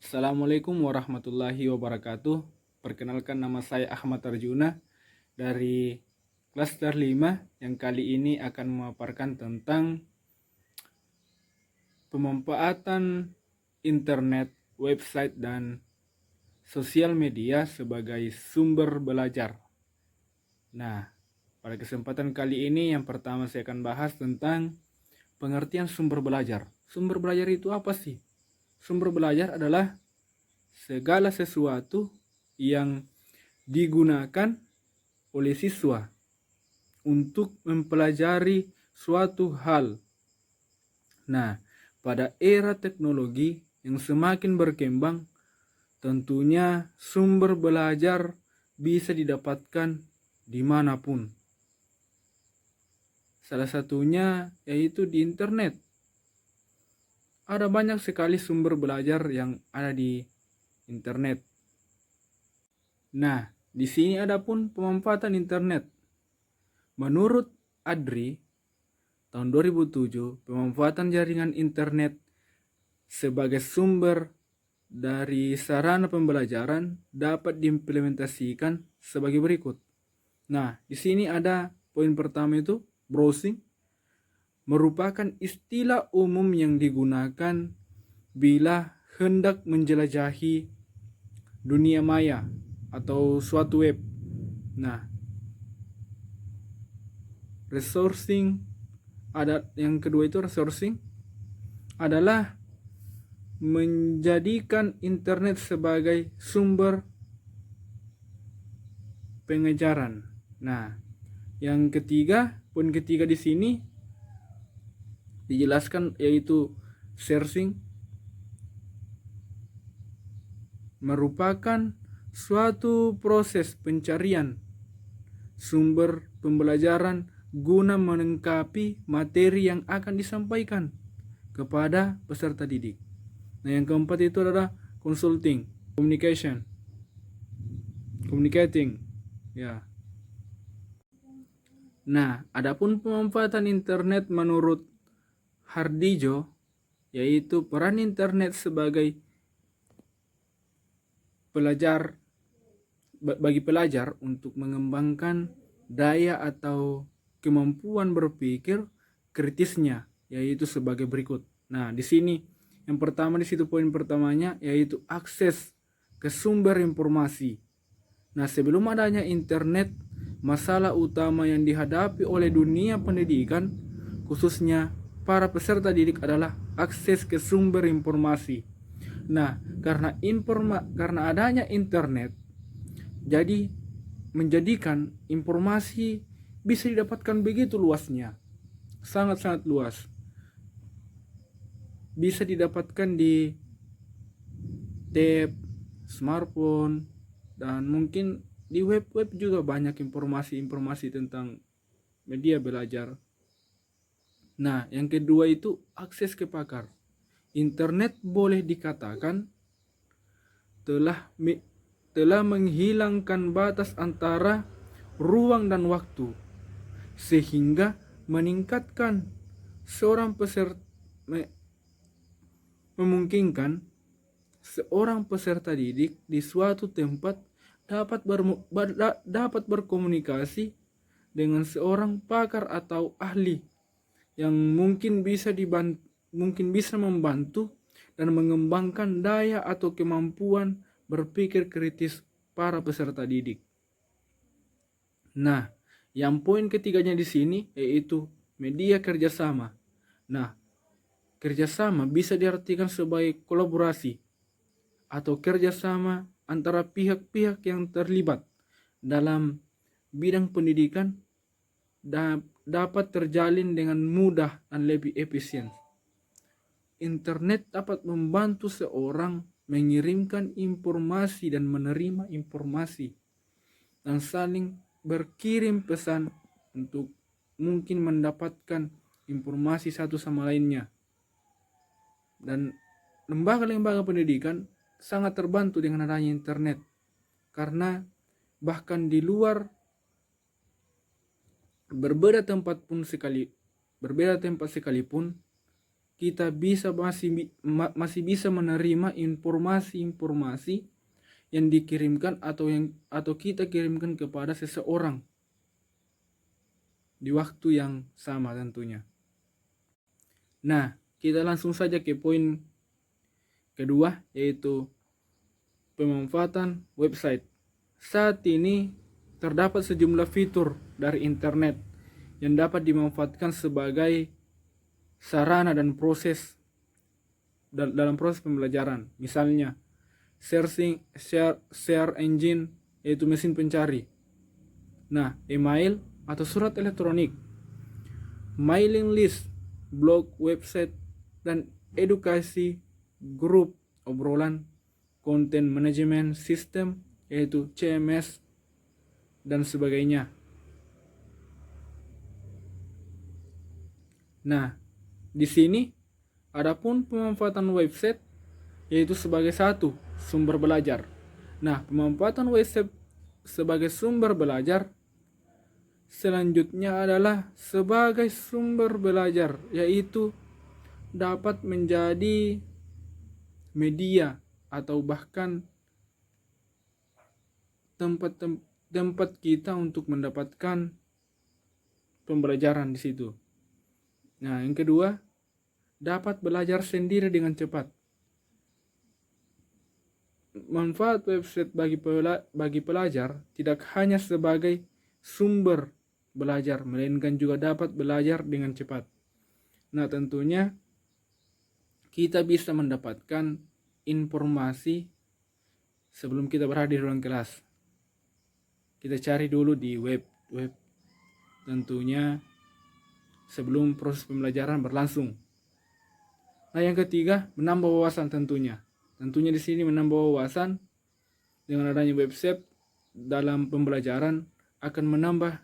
Assalamualaikum warahmatullahi wabarakatuh. Perkenalkan, nama saya Ahmad Arjuna dari klaster 5 yang kali ini akan memaparkan tentang pemanfaatan internet, website, dan sosial media sebagai sumber belajar. Nah, pada kesempatan kali ini yang pertama saya akan bahas tentang pengertian sumber belajar. Sumber belajar itu apa sih? Sumber belajar adalah segala sesuatu yang digunakan oleh siswa untuk mempelajari suatu hal. Nah, pada era teknologi yang semakin berkembang, tentunya sumber belajar bisa didapatkan dimanapun. Salah satunya yaitu di internet. Ada banyak sekali sumber belajar yang ada di internet. Nah, di sini ada pun pemanfaatan internet. Menurut Adri, tahun 2007, pemanfaatan jaringan internet sebagai sumber dari sarana pembelajaran dapat diimplementasikan sebagai berikut. Nah, di sini ada poin pertama itu, browsing merupakan istilah umum yang digunakan bila hendak menjelajahi dunia maya atau suatu web. Nah, resourcing ada yang kedua itu resourcing adalah menjadikan internet sebagai sumber pengejaran. Nah, yang ketiga, poin ketiga di sini dijelaskan yaitu searching merupakan suatu proses pencarian sumber pembelajaran guna melengkapi materi yang akan disampaikan kepada peserta didik. Nah, yang keempat itu adalah consulting, communicating. Ya. Nah, adapun pemanfaatan internet menurut Hardijo yaitu peran internet sebagai bagi pelajar untuk mengembangkan daya atau kemampuan berpikir kritisnya, yaitu sebagai berikut. Nah, di sini yang pertama, di situ poin pertamanya yaitu akses ke sumber informasi. Nah, sebelum adanya internet, masalah utama yang dihadapi oleh dunia pendidikan, khususnya para peserta didik, adalah akses ke sumber informasi. Nah, karena adanya internet, jadi menjadikan informasi bisa didapatkan begitu luasnya, sangat-sangat luas. Bisa didapatkan di tab, smartphone, dan mungkin di web-web juga banyak informasi-informasi tentang media belajar. Nah, yang kedua itu akses ke pakar. Internet boleh dikatakan telah menghilangkan batas antara ruang dan waktu, sehingga meningkatkan seorang peserta memungkinkan seorang peserta didik di suatu tempat dapat berkomunikasi dengan seorang pakar atau ahli yang mungkin bisa membantu dan mengembangkan daya atau kemampuan berpikir kritis para peserta didik. Nah, yang poin ketiganya di sini yaitu media kerjasama. Nah, kerjasama bisa diartikan sebagai kolaborasi atau kerjasama antara pihak-pihak yang terlibat dalam bidang pendidikan dapat terjalin dengan mudah dan lebih efisien. Internet dapat membantu seorang mengirimkan informasi dan menerima informasi dan saling berkirim pesan untuk mungkin mendapatkan informasi satu sama lainnya. Dan lembaga-lembaga pendidikan sangat terbantu dengan adanya internet, karena bahkan di luar berbeda tempat sekalipun kita masih bisa menerima informasi-informasi yang dikirimkan atau kita kirimkan kepada seseorang di waktu yang sama tentunya. Nah, kita langsung saja ke poin kedua, yaitu pemanfaatan website. Saat ini terdapat sejumlah fitur dari internet yang dapat dimanfaatkan sebagai sarana dan dalam proses pembelajaran. Misalnya, share engine, yaitu mesin pencari. Nah, email atau surat elektronik, mailing list, blog, website, dan edukasi, grup, obrolan, konten manajemen sistem, yaitu CMS, dan sebagainya. Nah, di sini adapun pemanfaatan website yaitu sebagai satu sumber belajar. Nah, pemanfaatan website sebagai sumber belajar selanjutnya adalah sebagai sumber belajar, yaitu dapat menjadi media atau bahkan tempat kita untuk mendapatkan pembelajaran di situ. Nah, yang kedua, dapat belajar sendiri dengan cepat. Manfaat website bagi pelajar tidak hanya sebagai sumber belajar, melainkan juga dapat belajar dengan cepat. Nah, tentunya kita bisa mendapatkan informasi sebelum kita berada di ruang kelas. Kita cari dulu di web tentunya sebelum proses pembelajaran berlangsung. Nah, yang ketiga, menambah wawasan tentunya. Tentunya di sini menambah wawasan dengan adanya website dalam pembelajaran akan menambah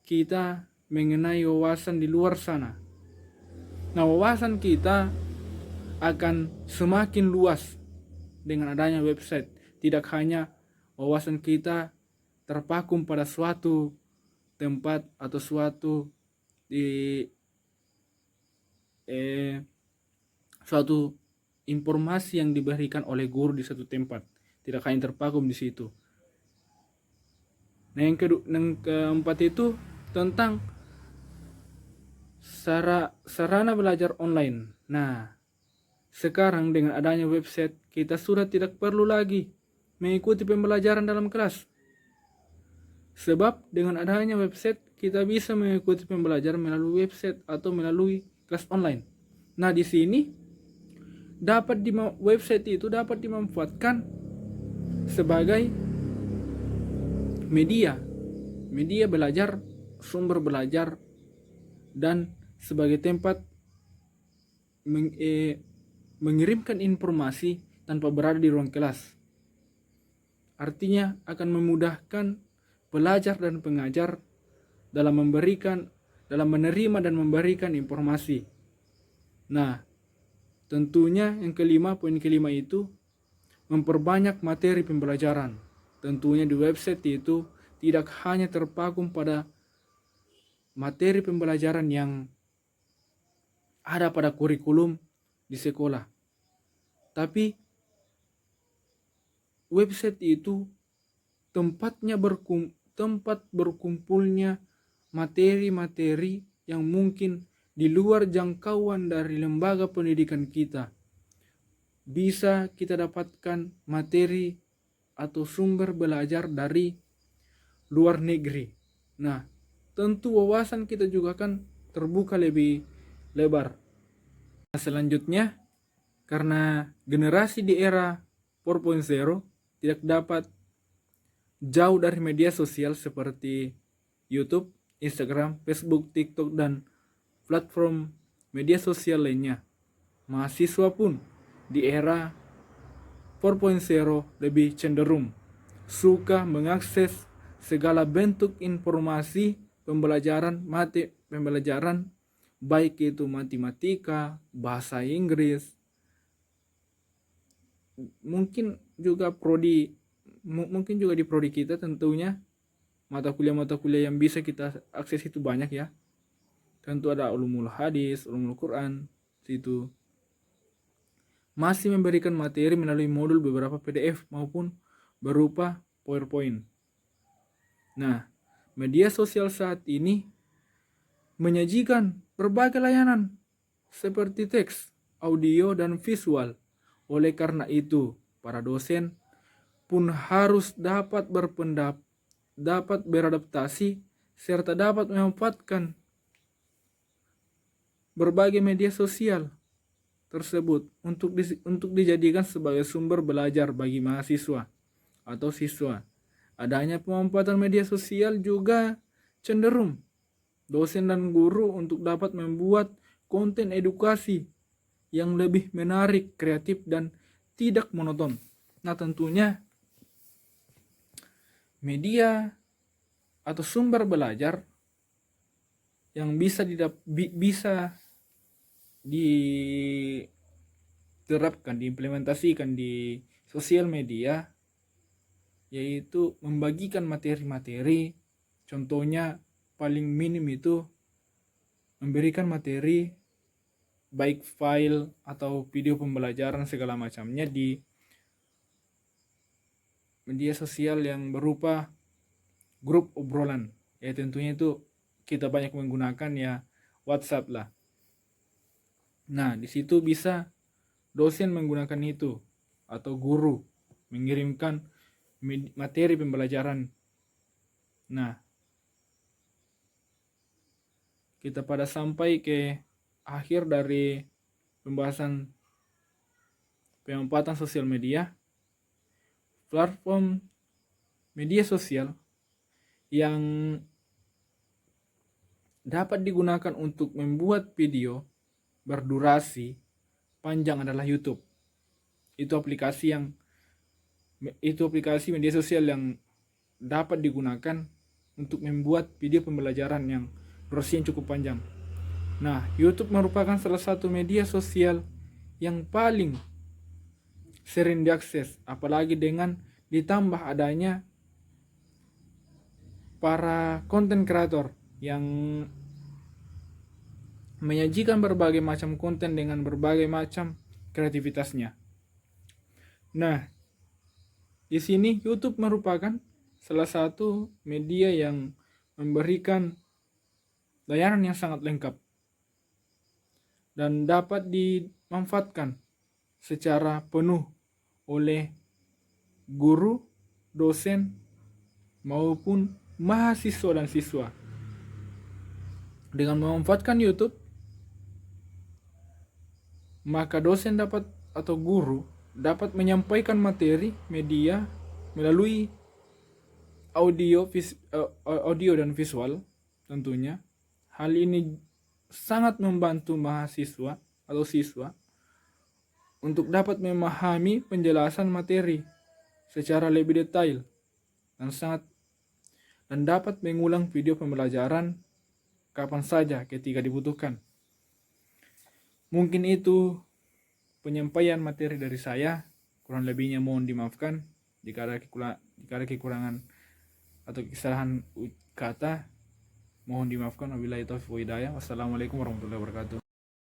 kita mengenai wawasan di luar sana. Nah, wawasan kita akan semakin luas dengan adanya website. Tidak hanya wawasan kita terpaku pada suatu tempat atau suatu suatu informasi yang diberikan oleh guru di satu tempat, tidak hanya terpaku di situ. Nah, yang keempat itu tentang sarana belajar online. Nah, sekarang dengan adanya website, kita sudah tidak perlu lagi mengikuti pembelajaran dalam kelas. Sebab dengan adanya website, kita bisa mengikuti pembelajaran melalui website atau melalui kelas online. Nah, di sini website itu dapat dimanfaatkan sebagai media belajar, sumber belajar, dan sebagai tempat mengirimkan informasi tanpa berada di ruang kelas. Artinya akan memudahkan pelajar dan pengajar dalam menerima dan memberikan informasi. Nah, tentunya yang poin kelima itu memperbanyak materi pembelajaran. Tentunya di website itu tidak hanya terpaku pada materi pembelajaran yang ada pada kurikulum di sekolah, tapi website itu tempat berkumpulnya materi-materi yang mungkin di luar jangkauan dari lembaga pendidikan kita. Bisa kita dapatkan materi atau sumber belajar dari luar negeri. Nah, tentu wawasan kita juga kan terbuka lebih lebar. Nah, selanjutnya, karena generasi di era 4.0 tidak dapat jauh dari media sosial seperti YouTube, Instagram, Facebook, TikTok, dan platform media sosial lainnya. Mahasiswa pun di era 4.0 lebih cenderung suka mengakses segala bentuk informasi pembelajaran baik itu matematika, bahasa Inggris, mungkin juga di prodi kita tentunya mata kuliah yang bisa kita akses itu banyak ya. Tentu ada ulumul hadis, ulumul Quran, situ masih memberikan materi melalui modul beberapa PDF maupun berupa PowerPoint. Nah, media sosial saat ini menyajikan berbagai layanan seperti teks, audio, dan visual. Oleh karena itu, para dosen pun harus dapat dapat beradaptasi, serta dapat memanfaatkan berbagai media sosial tersebut untuk dijadikan sebagai sumber belajar bagi mahasiswa atau siswa. Adanya pemanfaatan media sosial juga cenderung dosen dan guru untuk dapat membuat konten edukasi yang lebih menarik, kreatif, dan tidak monoton. Nah, tentunya media atau sumber belajar yang bisa diterapkan, diimplementasikan di sosial media, yaitu membagikan materi-materi. Contohnya paling minim itu memberikan materi baik file atau video pembelajaran segala macamnya di media sosial yang berupa grup obrolan. Ya tentunya itu kita banyak menggunakan ya WhatsApp lah. Nah, di situ bisa dosen menggunakan itu atau guru mengirimkan materi pembelajaran. Nah, kita pada sampai ke akhir dari pembahasan pemanfaatan sosial media. Platform media sosial yang dapat digunakan untuk membuat video berdurasi panjang adalah YouTube. Itu aplikasi media sosial yang dapat digunakan untuk membuat video pembelajaran yang durasi yang cukup panjang. Nah, YouTube merupakan salah satu media sosial yang paling sering diakses, apalagi dengan ditambah adanya para konten kreator yang menyajikan berbagai macam konten dengan berbagai macam kreativitasnya. Nah, di sini YouTube merupakan salah satu media yang memberikan layanan yang sangat lengkap dan dapat dimanfaatkan secara penuh oleh guru, dosen, maupun mahasiswa dan siswa. Dengan memanfaatkan YouTube, maka dosen dapat atau guru dapat menyampaikan materi media melalui audio dan visual tentunya. Hal ini sangat membantu mahasiswa atau siswa untuk dapat memahami penjelasan materi secara lebih detail dan dapat mengulang video pembelajaran kapan saja ketika dibutuhkan. Mungkin itu penyampaian materi dari saya. Kurang lebihnya mohon dimaafkan jika ada kekurangan atau kesalahan kata. Mohon dimaafkan. Wabillahi taufiq wa hidayah. Wassalamualaikum warahmatullahi wabarakatuh.